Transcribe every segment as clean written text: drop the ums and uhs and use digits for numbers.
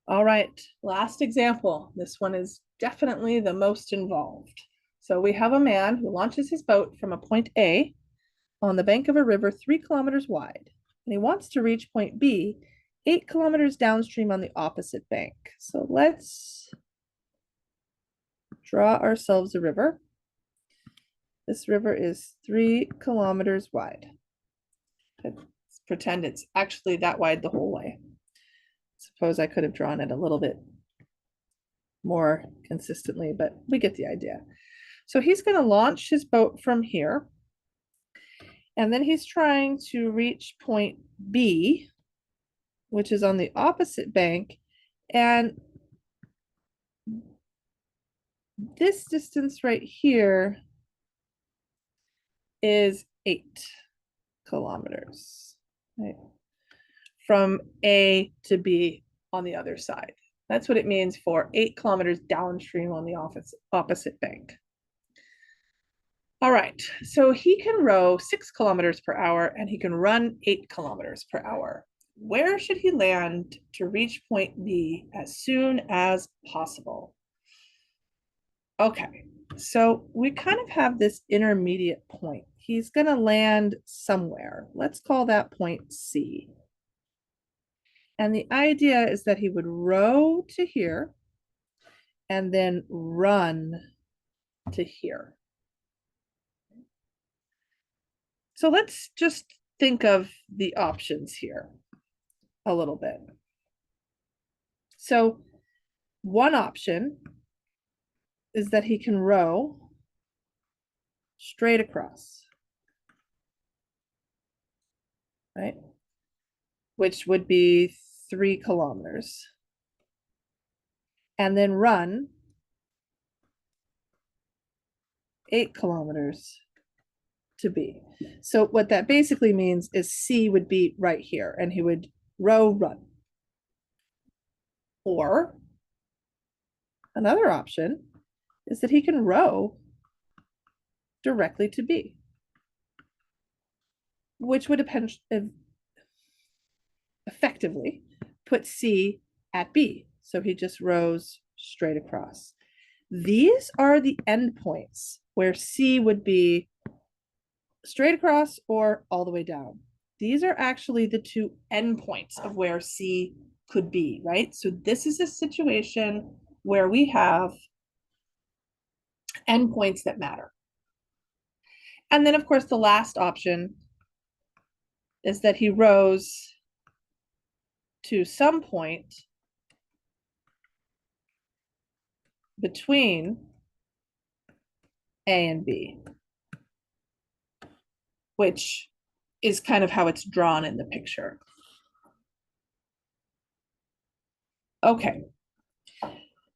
All right, last example. This one is definitely the most involved. So we have a man who launches his boat from a point A on the bank of a river 3 kilometers wide, and he wants to reach point B 8 kilometers downstream on the opposite bank. So let's draw ourselves a river. This river is 3 kilometers wide. Let's pretend it's actually that wide the whole way. Suppose I could have drawn it a little bit more consistently, but we get the idea. So he's going to launch his boat from here, and then he's trying to reach point B, which is on the opposite bank, and this distance right here is 8 kilometers, right? From A to B on the other side. That's what it means for 8 kilometers downstream on the opposite bank. All right, so he can row 6 kilometers per hour and he can run 8 kilometers per hour. Where should he land to reach point B as soon as possible? Okay, so we kind of have this intermediate point. He's going to land somewhere. Let's call that point C. And the idea is that he would row to here and then run to here. So let's just think of the options here a little bit. So one option is that he can row straight across, right? Which would be 3 kilometers. And then run 8 kilometers to B. So what that basically means is C would be right here and he would row, run. Or another option is that he can row directly to B, which would effectively put C at B. So he just rows straight across. These are the endpoints where C would be straight across or all the way down. These are actually the two endpoints of where C could be, right? So this is a situation where we have endpoints that matter. And then, of course, the last option is that he rows to some point between A and B, which is kind of how it's drawn in the picture. Okay,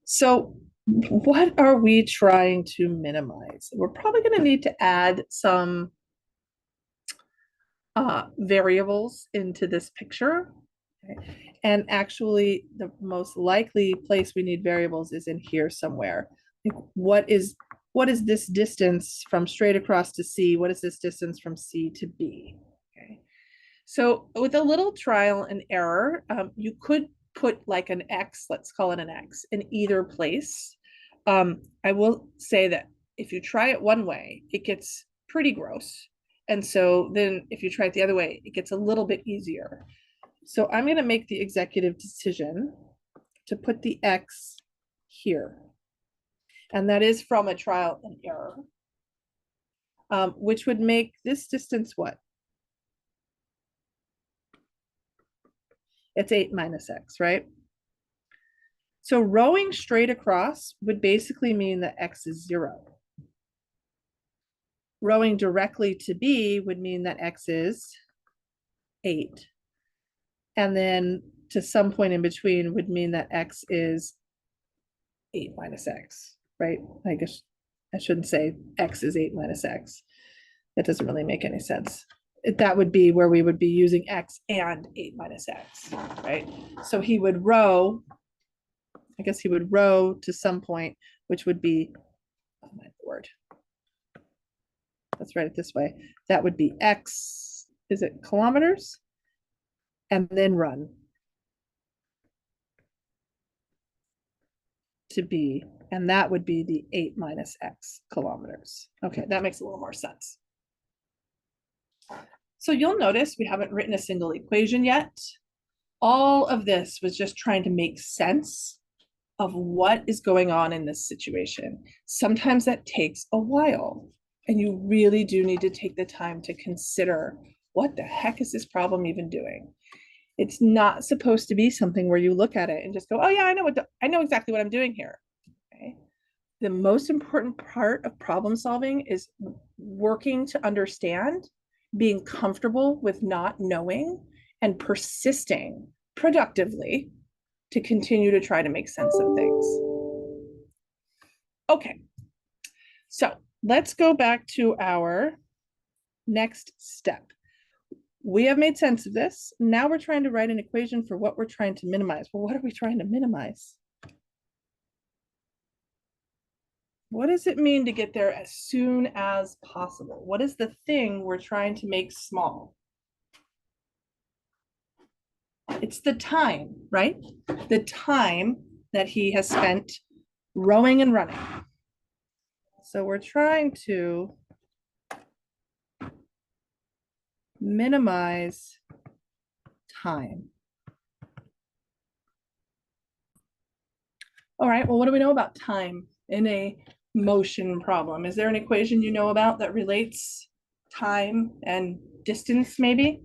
so what are we trying to minimize? We're probably going to need to add some variables into this picture. Okay. And actually, the most likely place we need variables is in here somewhere. What is this distance from straight across to C? What is this distance from C to B? Okay. So with a little trial and error, you could put like an X, let's call it an X, in either place. I will say that if you try it one way, it gets pretty gross. And so then if you try it the other way, it gets a little bit easier. So I'm going to make the executive decision to put the X here. And that is from a trial and error, which would make this distance what? It's 8 minus X, right? So rowing straight across would basically mean that X is 0. Rowing directly to B would mean that X is 8. And then to some point in between would mean that X is 8 minus X, right? I guess I shouldn't say X is 8 minus X. That doesn't really make any sense. That would be where we would be using X and 8 minus X, right? So he would row, I guess he would row to some point, which would be, oh my word. Let's write it this way. That would be X, is it kilometers? And then run. to be, and that would be the 8 minus x kilometers. Okay, that makes a little more sense. So you'll notice we haven't written a single equation yet. All of this was just trying to make sense of what is going on in this situation. Sometimes that takes a while, and you really do need to take the time to consider, what the heck is this problem even doing? It's not supposed to be something where you look at it and just go, oh yeah, I know exactly what I'm doing here. Okay. The most important part of problem solving is working to understand, being comfortable with not knowing, and persisting productively to continue to try to make sense of things. Okay, so let's go back to our next step. We have made sense of this. Now we're trying to write an equation for what we're trying to minimize. Well, what are we trying to minimize? What does it mean to get there as soon as possible? What is the thing we're trying to make small? It's the time, right? The time that he has spent rowing and running. So we're trying to minimize time. All right, well, what do we know about time in a motion problem? Is there an equation you know about that relates time and distance, maybe?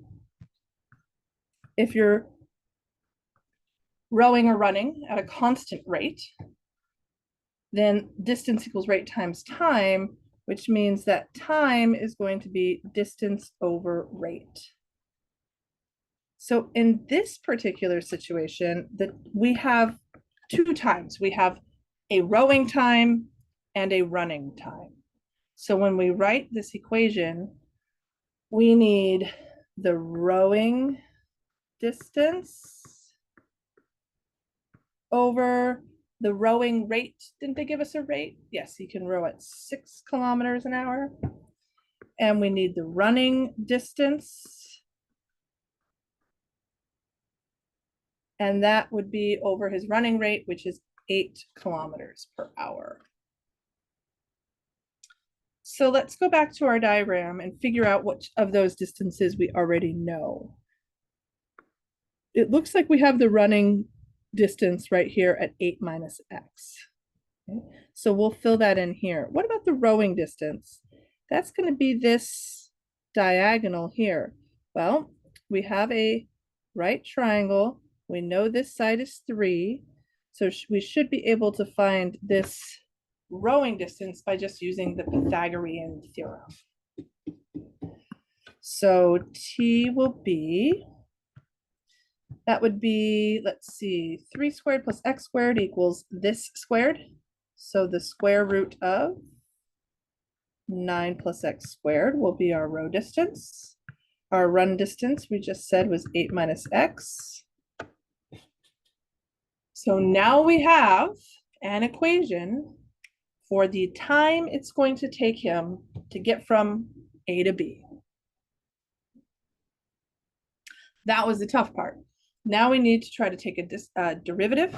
If you're rowing or running at a constant rate, then distance equals rate times time, which means that time is going to be distance over rate. So in this particular situation, that we have two times. We have a rowing time and a running time. So when we write this equation, we need the rowing distance over the rowing rate. Didn't they give us a rate? Yes, you can row at 6 kilometers an hour. And we need the running distance. And that would be over his running rate, which is 8 kilometers per hour. So let's go back to our diagram and figure out which of those distances we already know. It looks like we have the running distance right here at 8 minus x. Okay. So we'll fill that in here. What about the rowing distance? That's going to be this diagonal here. Well, we have a right triangle. We know this side is 3. So we should be able to find this rowing distance by just using the Pythagorean theorem. So T will be, that would be, let's see, 3 squared plus x squared equals this squared. So the square root of 9 plus x squared will be our row distance. Our run distance, we just said, was 8 minus x. So now we have an equation for the time it's going to take him to get from A to B. That was the tough part. Now we need to try to take a derivative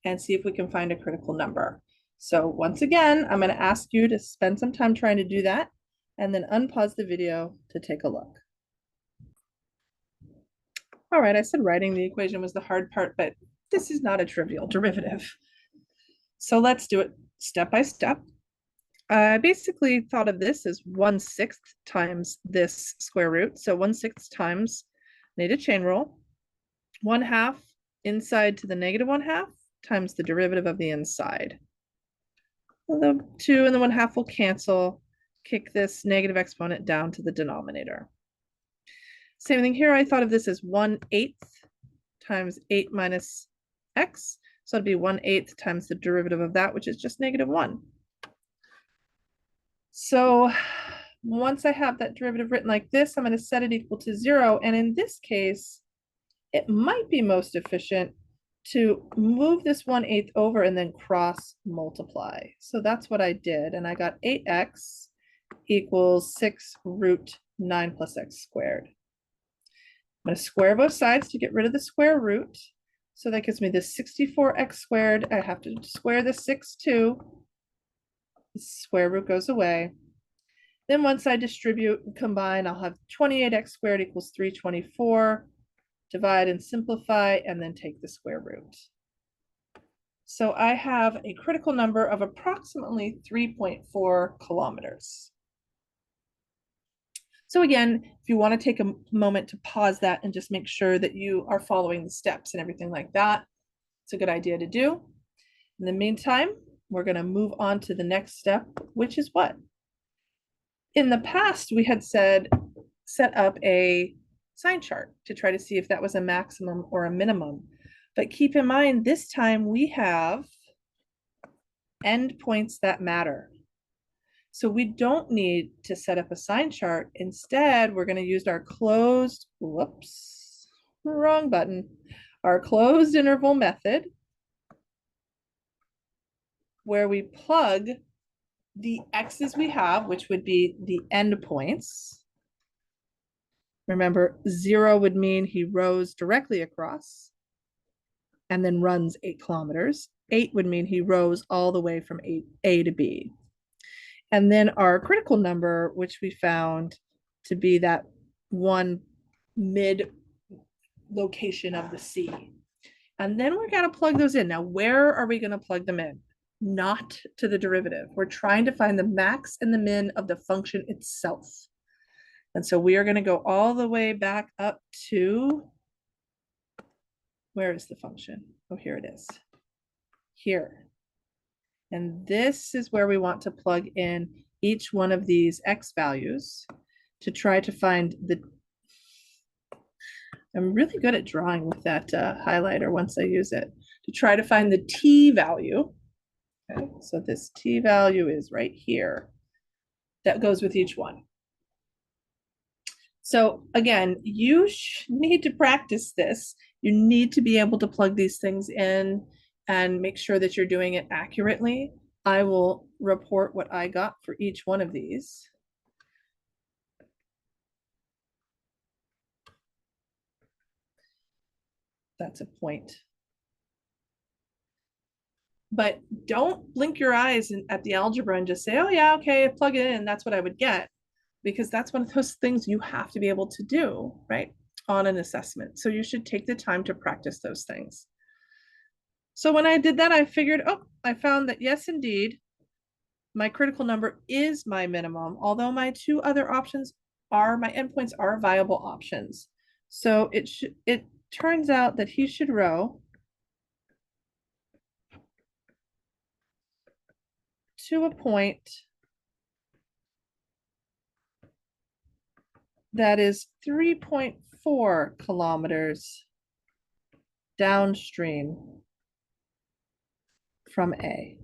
and see if we can find a critical number. So once again, I'm going to ask you to spend some time trying to do that and then unpause the video to take a look. All right, I said writing the equation was the hard part, but this is not a trivial derivative. So let's do it step by step. I basically thought of this as 1/6 times this square root. So 1/6 times, need a chain rule, 1/2 inside to the negative 1/2 times the derivative of the inside. Well, the 2 and the 1/2 will cancel, kick this negative exponent down to the denominator. Same thing here, I thought of this as 1/8 times 8 minus x. So it'd be 1/8 times the derivative of that, which is just -1. So once I have that derivative written like this, I'm going to set it equal to 0. And in this case, it might be most efficient to move this 1/8 over and then cross multiply. So that's what I did. And I got 8x equals 6 root 9 plus x squared. I'm going to square both sides to get rid of the square root. So that gives me this 64x squared. I have to square the 6 too. The square root goes away. Then once I distribute and combine, I'll have 28x squared equals 324. Divide and simplify, and then take the square root. So I have a critical number of approximately 3.4 kilometers. So again, if you want to take a moment to pause that and just make sure that you are following the steps and everything like that, it's a good idea to do. In the meantime, we're going to move on to the next step, which is what? In the past, we had said set up a sign chart to try to see if that was a maximum or a minimum. But keep in mind, this time we have endpoints that matter. So we don't need to set up a sign chart. Instead, we're going to use our closed, whoops, wrong button, our closed interval method, where we plug the x's we have, which would be the endpoints. Remember, 0 would mean he rows directly across and then runs 8 kilometers. 8 would mean he rows all the way from A to B. And then our critical number, which we found to be that one mid location of the C. And then we're going to plug those in. Now, where are we going to plug them in? Not to the derivative. We're trying to find the max and the min of the function itself. And so we are going to go all the way back up to, where is the function? Oh, here it is. Here. And this is where we want to plug in each one of these x values to try to find the, I'm really good at drawing with that highlighter once I use it, to try to find the t value. Okay, so this t value is right here. That goes with each one. So again, you need to practice this. You need to be able to plug these things in and make sure that you're doing it accurately. I will report what I got for each one of these. That's a point. But don't blink your eyes at the algebra and just say, oh yeah, okay, plug it in, that's what I would get. Because that's one of those things you have to be able to do, right, on an assessment. So you should take the time to practice those things. So when I did that, I figured, oh, I found that yes, indeed, my critical number is my minimum, although my two other options are, my endpoints are viable options. So it turns out that he should row to a point that is 3.4 kilometers downstream from A.